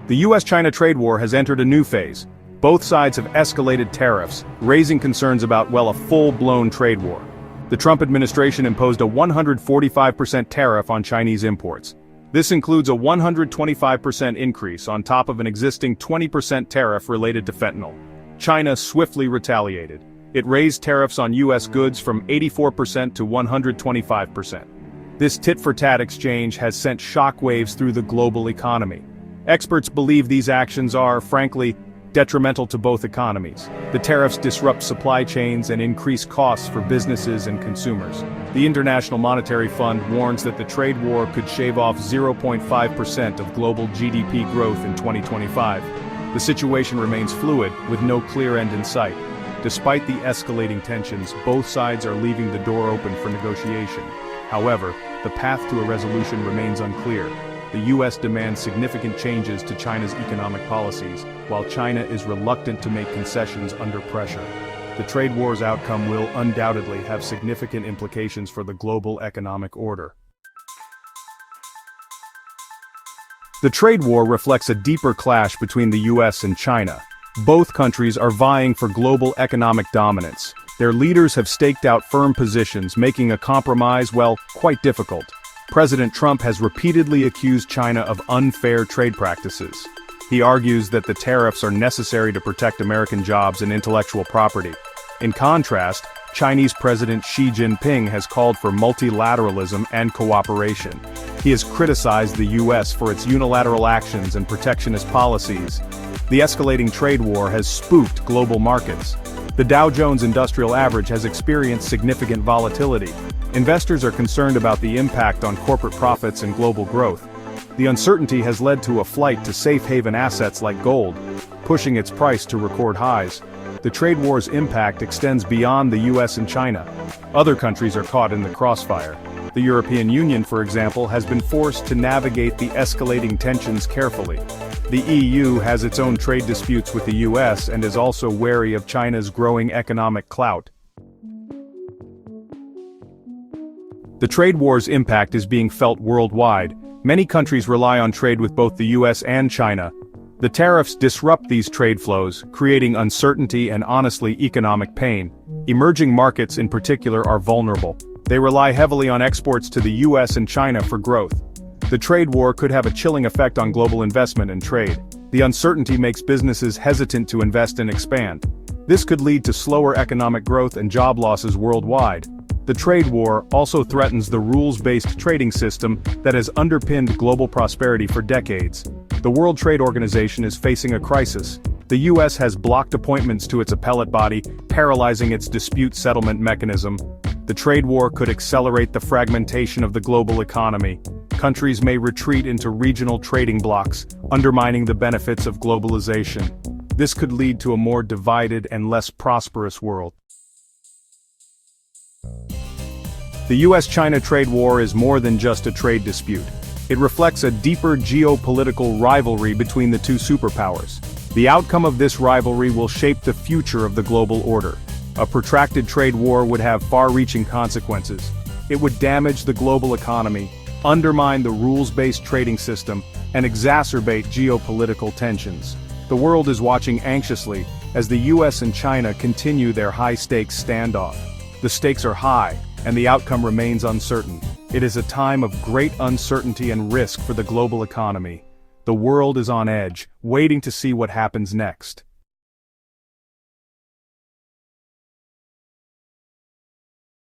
The US-China trade war has entered a new phase. Both sides have escalated tariffs, raising concerns about, well, a full-blown trade war. The Trump administration imposed a 145% tariff on Chinese imports. This includes a 125% increase on top of an existing 20% tariff related to fentanyl. China swiftly retaliated. It raised tariffs on US goods from 84% to 125%. This tit-for-tat exchange has sent shockwaves through the global economy. Experts believe these actions are, frankly, detrimental to both economies. The tariffs disrupt supply chains and increase costs for businesses and consumers. The International Monetary Fund warns that the trade war could shave off 0.5% of global GDP growth in 2025. The situation remains fluid, with no clear end in sight. Despite the escalating tensions, both sides are leaving the door open for negotiation. However, the path to a resolution remains unclear. The US demands significant changes to China's economic policies, while China is reluctant to make concessions under pressure. The trade war's outcome will undoubtedly have significant implications for the global economic order. The trade war reflects a deeper clash between the US and China. Both countries are vying for global economic dominance. Their leaders have staked out firm positions, making a compromise, well, quite difficult. President Trump has repeatedly accused China of unfair trade practices. He argues that the tariffs are necessary to protect American jobs and intellectual property. In contrast, Chinese President Xi Jinping has called for multilateralism and cooperation. He has criticized the US for its unilateral actions and protectionist policies. The escalating trade war has spooked global markets. The Dow Jones Industrial Average has experienced significant volatility. Investors are concerned about the impact on corporate profits and global growth. The uncertainty has led to a flight to safe haven assets like gold, pushing its price to record highs. The trade war's impact extends beyond the US and China. Other countries are caught in the crossfire. The European Union, for example, has been forced to navigate the escalating tensions carefully. The EU has its own trade disputes with the US and is also wary of China's growing economic clout. The trade war's impact is being felt worldwide. Many countries rely on trade with both the US and China. The tariffs disrupt these trade flows, creating uncertainty and honestly economic pain. Emerging markets in particular are vulnerable. They rely heavily on exports to the US and China for growth. The trade war could have a chilling effect on global investment and trade. The uncertainty makes businesses hesitant to invest and expand. This could lead to slower economic growth and job losses worldwide. The trade war also threatens the rules-based trading system that has underpinned global prosperity for decades. The World Trade Organization is facing a crisis. The US has blocked appointments to its appellate body, paralyzing its dispute settlement mechanism. The trade war could accelerate the fragmentation of the global economy. Countries may retreat into regional trading blocs, undermining the benefits of globalization. This could lead to a more divided and less prosperous world. The US-China trade war is more than just a trade dispute. It reflects a deeper geopolitical rivalry between the two superpowers. The outcome of this rivalry will shape the future of the global order. A protracted trade war would have far-reaching consequences. It would damage the global economy, undermine the rules-based trading system, and exacerbate geopolitical tensions. The world is watching anxiously as the US and China continue their high-stakes standoff. The stakes are high, and the outcome remains uncertain. It is a time of great uncertainty and risk for the global economy. The world is on edge, waiting to see what happens next.